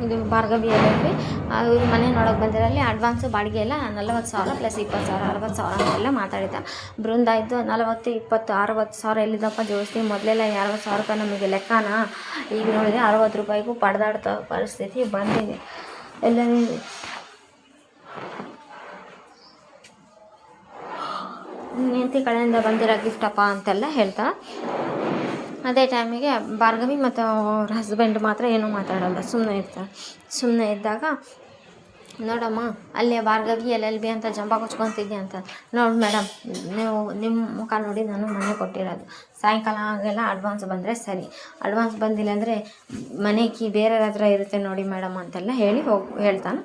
ಇದು ಭಾರ್ಗವಿಯಲ್ಲಿ ಇವ್ರು ಮನೆ ನೋಡೋಕೆ ಬಂದಿರಲ್ಲಿ ಅಡ್ವಾನ್ಸು ಬಾಡಿಗೆ ಎಲ್ಲ 40,000 ಪ್ಲಸ್ 20,000 60,000 ಅಂತೆಲ್ಲ ಮಾತಾಡಿದ್ದ. ಬೃಂದ ಇದ್ದು 40, 20, 60,000 ಎಲ್ಲಿದ್ದಪ್ಪ ಜೋಡಿಸ್ತೀವಿ, ಮೊದಲೆಲ್ಲ 60,000 ರೂಪಾಯಿ ನಮಗೆ ಲೆಕ್ಕನ, ಈಗ ನೋಡಿದರೆ 60 ರೂಪಾಯಿಗೂ ಪಡೆದಾಡ್ತ ಪರಿಸ್ಥಿತಿ ಬಂದಿದೆ. ಎಲ್ಲರೂ ಹೆಂಡತಿ ಕಡೆಯಿಂದ ಬಂದಿರೋ ಗಿಫ್ಟಪ್ಪ ಅಂತೆಲ್ಲ ಹೇಳ್ತಾಳೆ. ಅದೇ ಟೈಮಿಗೆ ಭಾರ್ಗವಿ ಮತ್ತು ಅವ್ರ ಹಸ್ಬೆಂಡ್ ಮಾತ್ರ ಏನೂ ಮಾತಾಡೋಲ್ಲ, ಸುಮ್ಮನೆ ಇರ್ತಾರೆ. ಸುಮ್ಮನೆ ಇದ್ದಾಗ ನೋಡಮ್ಮ ಅಲ್ಲೇ ಭಾರ್ಗವಿ LLB ಅಂತ ಜಂಬ ಕೊಚ್ಕೊತಿದ್ದೆ ಅಂತ. ನೋಡಿ ಮೇಡಮ್, ನೀವು ನಿಮ್ಮ ಮುಖ ನೋಡಿ ನಾನು ಮನೆ ಕೊಟ್ಟಿರೋದು, ಸಾಯಂಕಾಲ ಹಾಗೆಲ್ಲ ಅಡ್ವಾನ್ಸ್ ಬಂದರೆ ಸರಿ, ಅಡ್ವಾನ್ಸ್ ಬಂದಿಲ್ಲ ಅಂದರೆ ಮನೆ ಕೀ ಬೇರೆಯವ್ರ ಹತ್ರ ಇರುತ್ತೆ ನೋಡಿ ಮೇಡಮ್ ಅಂತೆಲ್ಲ ಹೇಳಿ ಹೇಳ್ತಾನೆ.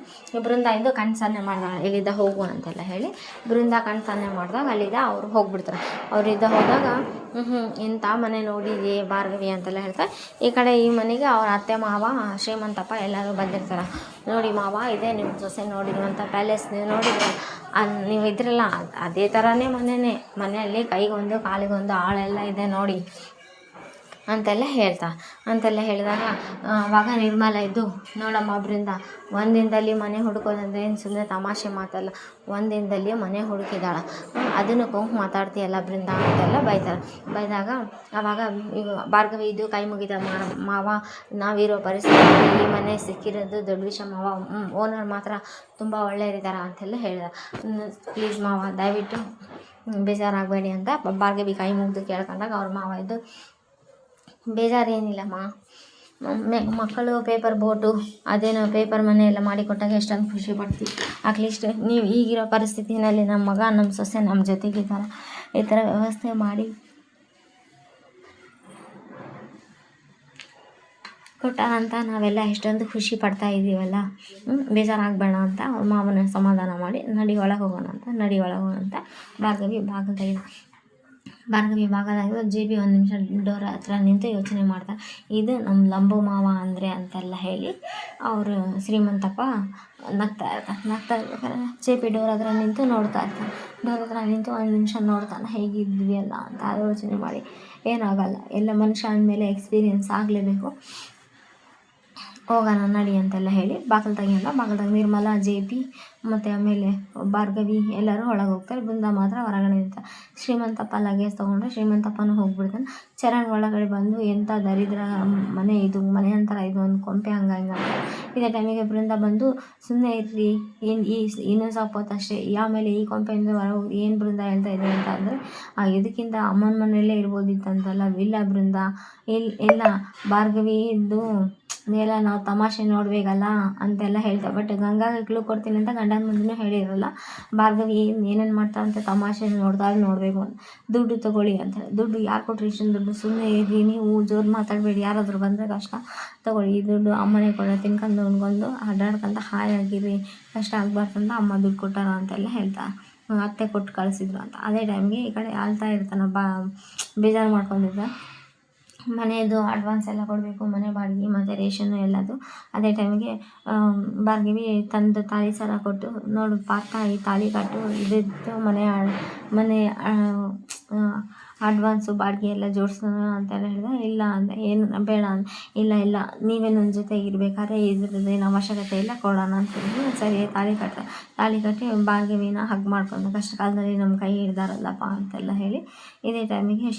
ಬೃಂದ ಇಂದು ಕಣ್ಸನ್ನೆ ಮಾಡಿದಾಳೆ, ಇಲ್ಲಿದ್ದ ಹೋಗು ಅಂತೆಲ್ಲ ಹೇಳಿ ಬೃಂದ ಕಣ್ಸನ್ನೆ ಮಾಡಿದಾಗ ಅಲ್ಲಿದ್ದ ಅವ್ರು ಹೋಗ್ಬಿಡ್ತಾರೆ. ಅವರಿದ್ದ ಹೋದಾಗ ಇಂಥ ಮನೆ ನೋಡಿದೆ ಭಾರ್ಗವಿ ಅಂತೆಲ್ಲ ಹೇಳ್ತಾರೆ. ಈ ಕಡೆ ಈ ಮನೆಗೆ ಅವ್ರ ಅತ್ತೆ ಮಾವ ಶ್ರೀಮಂತಪ್ಪ ಎಲ್ಲರೂ ಬಂದಿರ್ತಾರೆ. ನೋಡಿ ಮಾವ, ಇದೆ ನಿಮ್ಮ ಸೊಸೆ ನೋಡಿರುವಂಥ ಪ್ಯಾಲೇಸ್, ನೀವು ನೋಡಿದ್ರೆ ನೀವು ಇದ್ರಲ್ಲ ಅದೇ ಥರನೇ ಮನೆಯಲ್ಲಿ ಕೈಗೊಂದು ಕಾಲಿಗೊಂದು ಆಳೆಲ್ಲ ಇದೆ ನೋಡಿ ಅಂತೆಲ್ಲ ಹೇಳಿದಾಗ ಆವಾಗ ನಿರ್ಮಲ ಇದ್ದು, ನೋಡಮ್ಮ ಬೃಂದ, ಒಂದಿನದಲ್ಲಿ ಮನೆ ಹುಡುಕೋದಂದ್ರೆ ಏನು ಸುಮ್ಮನೆ ತಮಾಷೆ ಮಾತಲ್ಲ, ಒಂದಿನದಲ್ಲಿ ಮನೆ ಹುಡುಕಿದಾಳ, ಅದನ್ನು ಕೊಂಕು ಮಾತಾಡ್ತೀಯಲ್ಲ ಬೃಂದ ಅಂತೆಲ್ಲ ಬೈದಾಗ ಆವಾಗ ಭಾರ್ಗವಿ ಇದ್ದು ಕೈ ಮುಗಿದ, ಮಾವ ನಾವಿರೋ ಪರಿಸ್ಥಿತಿ ಈ ಮನೆ ಸಿಕ್ಕಿರೋದು ದೊಡ್ಡ ವಿಷಯ ಮಾವ, ಓನರ್ ಮಾತ್ರ ತುಂಬ ಒಳ್ಳೆಯರಿದ್ದಾರೆ ಅಂತೆಲ್ಲ ಹೇಳಿದ. ಪ್ಲೀಸ್ ಮಾವ ದಯವಿಟ್ಟು ಬೇಜಾರಾಗಬೇಡಿ ಅಂತ ಭಾರ್ಗವಿ ಕೈ ಮುಗಿದು ಕೇಳ್ಕೊಂಡಾಗ ಅವ್ರ ಮಾವ ಇದ್ದು, ಬೇಜಾರೇನಿಲ್ಲಮ್ಮ, ಮಕ್ಕಳು ಪೇಪರ್ ಬೋಟು ಅದೇನೋ ಪೇಪರ್ ಮನೆ ಎಲ್ಲ ಮಾಡಿಕೊಟ್ಟಾಗ ಎಷ್ಟೊಂದು ಖುಷಿ ಪಡ್ತೀವಿ, ಅಟ್ಲೀಸ್ಟ್ ನೀವು ಈಗಿರೋ ಪರಿಸ್ಥಿತಿನಲ್ಲಿ ನಮ್ಮ ಮಗ ನಮ್ಮ ಸೊಸೆ ನಮ್ಮ ಜೊತೆಗಿದ್ದಾರೆ, ಈ ಥರ ವ್ಯವಸ್ಥೆ ಮಾಡಿ ಕೊಟ್ಟಾರಂತ ನಾವೆಲ್ಲ ಎಷ್ಟೊಂದು ಖುಷಿ ಪಡ್ತಾ ಇದ್ದೀವಲ್ಲ, ಬೇಜಾರಾಗಬೇಡ ಅಂತ ಅವ್ರ ಮಾವನ ಸಮಾಧಾನ ಮಾಡಿ ನಡಿ ಒಳಗೆ ಹೋಗೋಣ ಅಂತ ಭಾರ್ಗವಿ ಭಾಗದಾಗಿದ್ದು JB ಒಂದು ನಿಮಿಷ ಡೋರ್ ಹತ್ರ ನಿಂತು ಯೋಚನೆ ಮಾಡ್ತಾರೆ. ಇದು ನಮ್ಮ ಲಂಬು ಮಾವ ಅಂದರೆ ಅಂತೆಲ್ಲ ಹೇಳಿ ಅವರು ಶ್ರೀಮಂತಪ್ಪ ನಗ್ತಾ ಇರ್ಬೇಕಾದ್ರೆ JB ಡೋರ್ ಹತ್ರ ನಿಂತು ನೋಡ್ತಾ ಇರ್ತಾನೆ. ಡೋರ್ ಹತ್ರ ನಿಂತು ಒಂದು ನಿಮಿಷ ನೋಡ್ತಾನೆ, ಹೇಗಿದ್ವಿ ಅಲ್ಲ ಅಂತ ಆಲೋಚನೆ ಮಾಡಿ. ಏನಾಗಲ್ಲ, ಎಲ್ಲ ಮನುಷ್ಯ ಅಂದಮೇಲೆ ಎಕ್ಸ್ಪೀರಿಯೆನ್ಸ್ ಆಗಲೇಬೇಕು, ಹೋಗೋಣ ನಡಿ ಅಂತೆಲ್ಲ ಹೇಳಿ ಬಾಗಿಲ್ದಾಗ ನಿರ್ಮಲ JB ಮತ್ತು ಆಮೇಲೆ ಭಾರ್ಗವಿ ಎಲ್ಲರೂ ಒಳಗೆ ಹೋಗ್ತಾರೆ. ಬೃಂದ ಮಾತ್ರ ಹೊರಗಡೆ ನಿಲ್ತಾರೆ. ಶ್ರೀಮಂತಪ್ಪ ಲಗೇಜ್ ತೊಗೊಂಡ್ರೆ ಶ್ರೀಮಂತಪ್ಪನೂ ಹೋಗ್ಬಿಡ್ತಾನೆ. ಚರಣ್ ಒಳಗಡೆ ಬಂದು, ಎಂಥ ದರಿದ್ರ ಮನೆ ಇದು, ಮನೆ ಅಂತಾರೆ ಇದು, ಒಂದು ಕೊಂಪೆ ಹಂಗೆ ಇದೇ ಟೈಮಿಗೆ ಬೃಂದ ಬಂದು, ಸುಮ್ಮನೆ ಇರ್ರಿ, ಇನ್ನೂ ಸ್ವಲ್ಪ ಹೊತ್ತಷ್ಟೇ, ಆಮೇಲೆ ಈ ಕೊಂಪೆಯಿಂದ ಹೊರಗೆ ಹೋಗಿ ಏನು ಬೃಂದ ಹೇಳ್ತಾ ಇದೆ ಅಂತ ಅಂದರೆ, ಇದಕ್ಕಿಂತ ಅಮ್ಮನ ಮನೆಯಲ್ಲೇ ಇರ್ಬೋದಿತ್ತಂತಲ್ಲ, ಇಲ್ಲ ಬೃಂದ, ಇಲ್ಲ ಭಾರ್ಗವಿ ಇದ್ದು ಎಲ್ಲ ನಾವು ತಮಾಷೆ ನೋಡಬೇಕಲ್ಲ ಅಂತೆಲ್ಲ ಹೇಳ್ತಾರೆ. ಬಟ್ ಗಂಗಾಗೆ ಕ್ಲೂ ಕೊಡ್ತೀನಿ ಅಂತ ಗಂಡನ ಮುಂದೆನೂ ಹೇಳಿರಲ್ಲ. ಭಾರ್ಗವಿ ಏನೇನು ಮಾಡ್ತಾ ಅಂತ ತಮಾಷೆ ನೋಡಬೇಕು ಅಂತ. ದುಡ್ಡು ತೊಗೊಳ್ಳಿ ಅಂತಾರೆ. ದುಡ್ಡು ಯಾರು ಕೊಟ್ಟರು ಇಷ್ಟೊಂದು ದುಡ್ಡು, ಸುಮ್ಮನೆ ಇರಿ ನೀವು, ಜೋರು ಮಾತಾಡಬೇಡಿ, ಯಾರಾದರೂ ಬಂದರೆ ಕಷ್ಟ, ತೊಗೊಳ್ಳಿ ಈ ದುಡ್ಡು, ಅಮ್ಮನೇ ಕೊಡ, ತಿನ್ಕೊಂಡು ಉಣ್ಕೊಂಡು ಅಡ್ಡಾಡ್ಕೊಂತ ಹಾಯಾಗಿರಿ, ಕಷ್ಟ ಆಗಬಾರ್ದಂತ ಅಮ್ಮ ದುಡ್ಡು ಕೊಟ್ಟಾರ ಅಂತೆಲ್ಲ ಹೇಳ್ತಾರೆ. ಅತ್ತೆ ಕೊಟ್ಟು ಕಳಿಸಿದ್ರು ಅಂತ. ಅದೇ ಟೈಮ್ಗೆ ಈ ಕಡೆ ಆಳ್ತಾ ಇರ್ತಾನೆ, ಬೇಜಾರು ಮಾಡ್ಕೊಂಡಿದ್ದ. ಮನೆಯದು ಅಡ್ವಾನ್ಸ್ ಎಲ್ಲ ಕೊಡಬೇಕು, ಮನೆ ಬಾಡಿಗೆ ಮತ್ತು ರೇಷನ್ನು ಎಲ್ಲದು. ಅದೇ ಟೈಮಿಗೆ ಭಾರ್ಗವಿ ತಂದು ತಾಳಿ ಸರ ಕೊಟ್ಟು, ನೋಡು ಪಾರ್ಥ, ಈ ತಾಳಿ ಕಟ್ಟು, ಇದಿದ್ದು ಮನೆ ಅಡ್ವಾನ್ಸು ಬಾಡಿಗೆ ಎಲ್ಲ ಜೋಡಿಸೋಣ ಅಂತೆಲ್ಲ ಹೇಳಿದೆ. ಇಲ್ಲ ಅಂದೆ, ಏನು ಬೇಡ ಅಂದೆ. ಇಲ್ಲ ನೀವೇ ನನ್ನ ಜೊತೆ ಇರಬೇಕಾದ್ರೆ ಇದ್ರದ್ದೇನು ಅವಶ್ಯಕತೆ ಇಲ್ಲ, ಕೊಡೋಣ ಅಂತಂದು ಸರಿ ತಾಳಿ ಕಟ್ಟಿ ಭಾರ್ಗವಿನ ಹಗ್ ಮಾಡ್ಕೊಂಡು, ಕಷ್ಟ ಕಾಲದಲ್ಲಿ ನಮ್ಮ ಕೈ ಹಿಡ್ದಾರಲ್ಲಪ್ಪ ಅಂತೆಲ್ಲ ಹೇಳಿ. ಇದೇ ಟೈಮಿಗೆ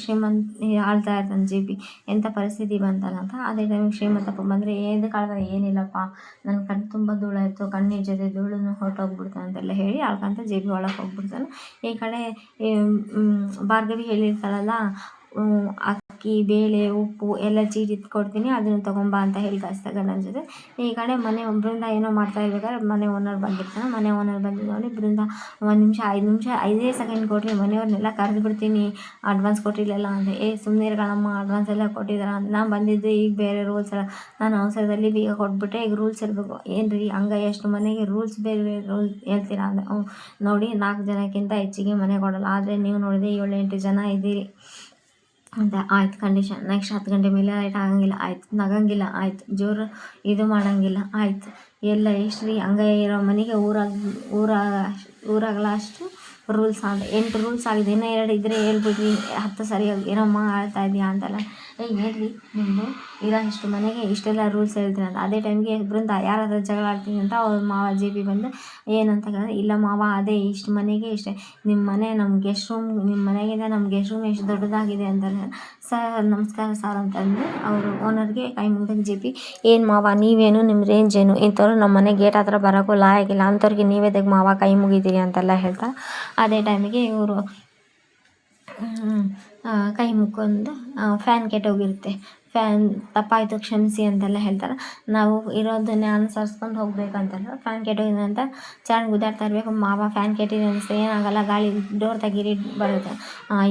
ಆಳ್ತಾ ಇರ್ತಾನೆ JB, ಎಂಥ ಪರಿಸ್ಥಿತಿ ಬಂತಲ್ಲ ಅಂತ. ಅದೇ ಟೈಮಿಗೆ ಶ್ರೀಮಂತಪ್ಪ ಬಂದರೆ, ಕಾಲದಲ್ಲಿ ಏನಿಲ್ಲಪ್ಪ, ನನ್ನ ಕಣ್ಣು ತುಂಬ ಧೂಳಾಯಿತು, ಕಣ್ಣಿನ ಜೊತೆ ಧೂಳನ್ನು ಹೊರಟೋಗ್ಬಿಡ್ತಾನೆ ಅಂತೆಲ್ಲ ಹೇಳಿ ಆಳ್ಕೊಂತ JB ಒಳಗೆ ಹೋಗ್ಬಿಡ್ತಾನೆ. ಈ ಕಡೆ ಭಾರ್ಗವಿ ಹೇಳಿರ್ತಾಳಲ್ಲ, ಅಕ್ಕಿ ಬೇಳೆ ಉಪ್ಪು ಎಲ್ಲ ಚೀಟಿ ಕೊಡ್ತೀನಿ, ಅದನ್ನು ತೊಗೊಂಬ ಅಂತ ಹೇಳಿ ಕಳಿಸ್ತಾ ಗಂಡನ ಜೊತೆ. ಈ ಕಡೆ ಮನೆ ಬೃಂದ ಏನೋ ಮಾಡ್ತಾ ಇರ್ಬೇಕಾದ್ರೆ ಮನೆ ಓನರ್ ಬಂದಿರ್ತಾನೆ. ಮನೆ ಓನರ್ ಬಂದಿದ್ದು ನೋಡಿ ಬೃಂದ, 1 ನಿಮಿಷ 5 ಸೆಕೆಂಡ್ ಕೊಟ್ಟರೆ ಮನೆಯವ್ರನ್ನೆಲ್ಲ ಕರೆದು ಬಿಡ್ತೀನಿ, ಅಡ್ವಾನ್ಸ್ ಕೊಟ್ಟಿರಲಿಲ್ಲ ಅಂದರೆ. ಸುಮ್ಮನೆ ಇರ್ಕಣಮ್ಮ, ಅಡ್ವಾನ್ಸ್ ಎಲ್ಲ ಕೊಟ್ಟಿದ್ದಾರೆ ಅಂತ. ನಾನು ಬಂದಿದ್ದು ಈಗ ಬೇರೆ ರೂಲ್ಸ್ ಎಲ್ಲ, ನಾನು ಅವಸರದಲ್ಲಿ ಬೀಗ ಕೊಟ್ಬಿಟ್ಟೆ, ಈಗ ರೂಲ್ಸ್ ಇರಬೇಕು. ಏನು ರೀ ಹಂಗೆ ಎಷ್ಟು ಮನೆಗೆ ರೂಲ್ಸ್ ಬೇರೆ ರೂಲ್ಸ್ ಹೇಳ್ತೀರಾ ಅಂದರೆ, ನೋಡಿ 4 ಜನಕ್ಕಿಂತ ಹೆಚ್ಚಿಗೆ ಮನೆ ಕೊಡೋಲ್ಲ, ಆದರೆ ನೀವು ನೋಡಿದ್ರೆ 7-8 ಜನ ಇದ್ದೀರಿ ಅಂತ. ಆಯ್ತು, ಕಂಡೀಷನ್, ನೆಕ್ಸ್ಟ್ 10 ಗಂಟೆ ಮೇಲೆ ಲೈಟ್ ಆಗಂಗಿಲ್ಲ, ಆಯ್ತು, ನಗಂಗಿಲ್ಲ, ಆಯ್ತು, ಜೋರು ಇದು ಮಾಡೋಂಗಿಲ್ಲ, ಆಯ್ತು, ಎಲ್ಲ ಎಷ್ಟು ರೀ ಹಂಗೆ ಇರೋ ಮನೆಗೆ ಊರಾಗಲ್ಲ ಅಷ್ಟು ರೂಲ್ಸ್ ಆದ 8 ರೂಲ್ಸ್ ಆಗಿದೆ, ಇನ್ನೂ 2 ಇದ್ದರೆ ಹೇಳ್ಬಿಡ್ರಿ, 10 ಸರಿಯಾಗಿ ಏನಮ್ಮ ಆಳ್ತಾ ಇದೆಯಾ ಅಂತೆಲ್ಲ ಏನ್ರಿ ನಿಮ್ಮದು ಇರೋ ಇಷ್ಟು ಮನೆಗೆ ಇಷ್ಟೆಲ್ಲ ರೂಲ್ಸ್ ಹೇಳ್ತೀನಿ ಅಂತ. ಅದೇ ಟೈಮ್ಗೆ ಬೃಂದ ಯಾರಾದ್ರೂ ಜಗಳ ಆಡ್ತೀನಿ ಅಂತ ಅವ್ರ ಮಾವ ಜೆ ಪಿ ಬಂದು ಏನಂತ ಕೇಳಿದ್ರೆ, ಇಲ್ಲ ಮಾವ ಅದೇ ಇಷ್ಟು ಮನೆಗೆ ಇಷ್ಟೇ, ನಿಮ್ಮ ಮನೆ ನಮ್ಮ ಗೆಸ್ಟ್ ರೂಮ್, ನಿಮ್ಮ ಮನೆಗಿಂತ ನಮ್ಮ ಗೆಸ್ಟ್ ರೂಮ್ ಎಷ್ಟು ದೊಡ್ಡದಾಗಿದೆ ಅಂತಾರೆ. ಸರ್ ನಮಸ್ಕಾರ ಸರ್ ಅಂತಂದು ಅವರು ಓನರ್ಗೆ ಕೈ ಮುಗಿದಾಗ ಜೆ ಪಿ, ಏನು ಮಾವ ನೀವೇನು ನಿಮ್ಮ ರೇಂಜ್ ಏನು, ಇಂಥವ್ರು ನಮ್ಮ ಮನೆ ಗೇಟ್ ಹತ್ರ ಬರೋಕ್ಕೂ ಲಾಯಕ್ಕಿಲ್ಲ ಅಂಥವ್ರಿಗೆ ನೀವೇದಕ್ಕೆ ಮಾವ ಕೈ ಮುಗಿತೀರಿ ಅಂತೆಲ್ಲ ಹೇಳ್ತಾ, ಅದೇ ಟೈಮಿಗೆ ಇವರು ಕೈ ಮುಕ್ಕೊಂಡು ಫ್ಯಾನ್ ಕೆಟ್ಟೋಗಿರುತ್ತೆ, ಫ್ಯಾನ್ ತಪ್ಪಾಯಿತು ಕ್ಷಮಿಸಿ ಅಂತೆಲ್ಲ ಹೇಳ್ತಾರೆ. ನಾವು ಇರೋದನ್ನೇ ಅನುಸರಿಸ್ಕೊಂಡು ಹೋಗ್ಬೇಕಂತಲ್ಲ, ಫ್ಯಾನ್ ಕೆಟ್ಟೋಗಿದೆ ಅಂತ ಚಾರ್ನ್ ಗುದ್ದಾಡ್ತಾ ಇರಬೇಕು. ಮಾವ ಫ್ಯಾನ್ ಕೆಟ್ಟಿದೆ ಅನಿಸ್ತು, ಏನಾಗಲ್ಲ ಗಾಳಿ ಡೋರ್ ತೆಗೀರಿ ಬರುತ್ತೆ.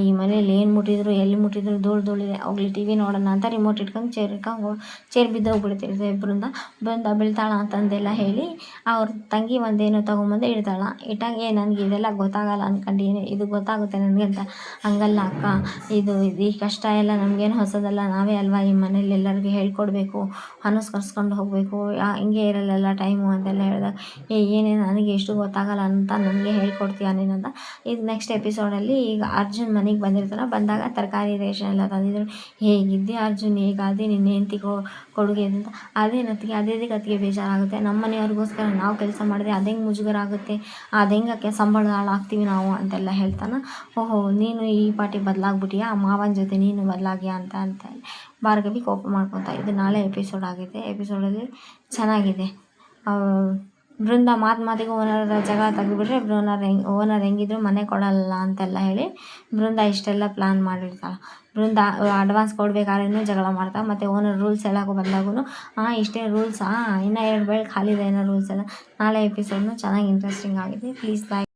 ಈ ಮನೇಲಿ ಏನು ಮುಟ್ಟಿದ್ರು ಎಲ್ಲಿ ಮುಟ್ಟಿದ್ರು ಧೂಳಿದೆ, ಹೋಗ್ಲಿ ಟಿ ವಿ ನೋಡೋಣ ಅಂತ ರಿಮೋಟ್ ಇಟ್ಕೊಂಡು ಚೇರ್ ಬಿದ್ದೋಗ್ಬಿಡ್ತಿರ್ತದೆ. ಬೃಂದ ಬೀಳ್ತಾಳ ಅಂತಂದೆಲ್ಲ ಹೇಳಿ ಅವ್ರ ತಂಗಿ ಒಂದೇನೋ ತೊಗೊಂಬಂದು ಇಡ್ತಾಳ. ಇಟ್ಟಾಗ ನನಗೆ ಇದೆಲ್ಲ ಗೊತ್ತಾಗಲ್ಲ ಅಂದ್ಕೊಂಡಿನಿ, ಇದು ಗೊತ್ತಾಗುತ್ತೆ ನನಗೆ ಅಂತ. ಹಂಗಲ್ಲ ಅಕ್ಕ, ಇದು ಈ ಕಷ್ಟ ಎಲ್ಲ ನಮಗೇನು ಹೊಸದಲ್ಲ, ನಾವೇ ಅಲ್ವಾ ಈ ಮನೇಲಿ ಎಲ್ಲರಿಗೂ ಹೇಳ್ಕೊಡ್ಬೇಕು, ಅನುಸರಿಸ್ಕೊಂಡು ಹೋಗಬೇಕು, ಹಿಂಗೆ ಇರಲ್ಲ ಟೈಮು ಅಂತೆಲ್ಲ ಹೇಳಿದಾಗ, ಏನೇನು ನನಗೆ ಎಷ್ಟು ಗೊತ್ತಾಗಲ್ಲ ಅಂತ ನನಗೆ ಹೇಳ್ಕೊಡ್ತೀಯ ನೀನಂತ. ಈಗ ನೆಕ್ಸ್ಟ್ ಎಪಿಸೋಡಲ್ಲಿ ಈಗ ಅರ್ಜುನ್ ಮನೆಗೆ ಬಂದಿರ್ತಾನೆ, ಬಂದಾಗ ತರಕಾರಿ ರೇಷನ್ ಎಲ್ಲ ತಂದಿದ್ರು. ಹೇಗಿದ್ದೆ ಅರ್ಜುನ್, ಹೇಗಾದೆ ನಿನ್ನ ಹೆಂಡತಿ ಕೊಡುಗೆ ಅಂತ. ಅದೇ ಗತಿಗೆ ಬೇಜಾರಾಗುತ್ತೆ. ನಮ್ಮ ಮನೆಯವ್ರಿಗೋಸ್ಕರ ನಾವು ಕೆಲಸ ಮಾಡಿದೆ ಅದೇಂಗೆ ಮುಜುಗರ ಆಗುತ್ತೆ, ಅದೆಂಗಕ್ಕೆ ಸಂಬಳದ ಹಾಳಾಗ್ತೀವಿ ನಾವು ಅಂತೆಲ್ಲ ಹೇಳ್ತಾನೆ. ಓಹೋ ನೀನು ಈ ಪಾಟಿ ಬದಲಾಗ್ಬಿಟ್ಟಿಯಾ, ಮಾವನ ಜೊತೆ ನೀನು ಬದಲಾಗ್ಯಾ ಅಂತ ಭಾರ್ಗವಿ ಕೋಪ ಮಾಡ್ಕೊತಾ. ಇದು ನಾಳೆ ಎಪಿಸೋಡ್ ಆಗಿದೆ. ಎಪಿಸೋಡಲ್ಲಿ ಚೆನ್ನಾಗಿದೆ. ಬೃಂದ ಮಾತಿಗೂ ಓನರ್ ಜಗಳ ತೆಗೆದುಬಿಟ್ರೆ ಓನರ್ ಹೆಂಗಿದ್ರು ಮನೆ ಕೊಡಲ್ಲ ಅಂತೆಲ್ಲ ಹೇಳಿ ಬೃಂದ ಇಷ್ಟೆಲ್ಲ ಪ್ಲ್ಯಾನ್ ಮಾಡಿರ್ತಾಳೆ. ಬೃಂದ ಅಡ್ವಾನ್ಸ್ ಕೊಡಬೇಕಾದ್ರೂ ಜಗಳ ಮಾಡ್ತಾಳೆ, ಮತ್ತು ಓನರ್ ರೂಲ್ಸ್ ಹೇಳೋಕೆ ಬಂದಾಗೂ ಇಷ್ಟೇ ರೂಲ್ಸಾ, ಇನ್ನೂ 2 ಬೈಲ್ ಖಾಲಿದೆ ಏನೋ ರೂಲ್ಸ್ ಎಲ್ಲ. ನಾಳೆ ಎಪಿಸೋಡ್ನು ಚೆನ್ನಾಗಿ ಇಂಟ್ರೆಸ್ಟಿಂಗ್ ಆಗಿದೆ. Please like.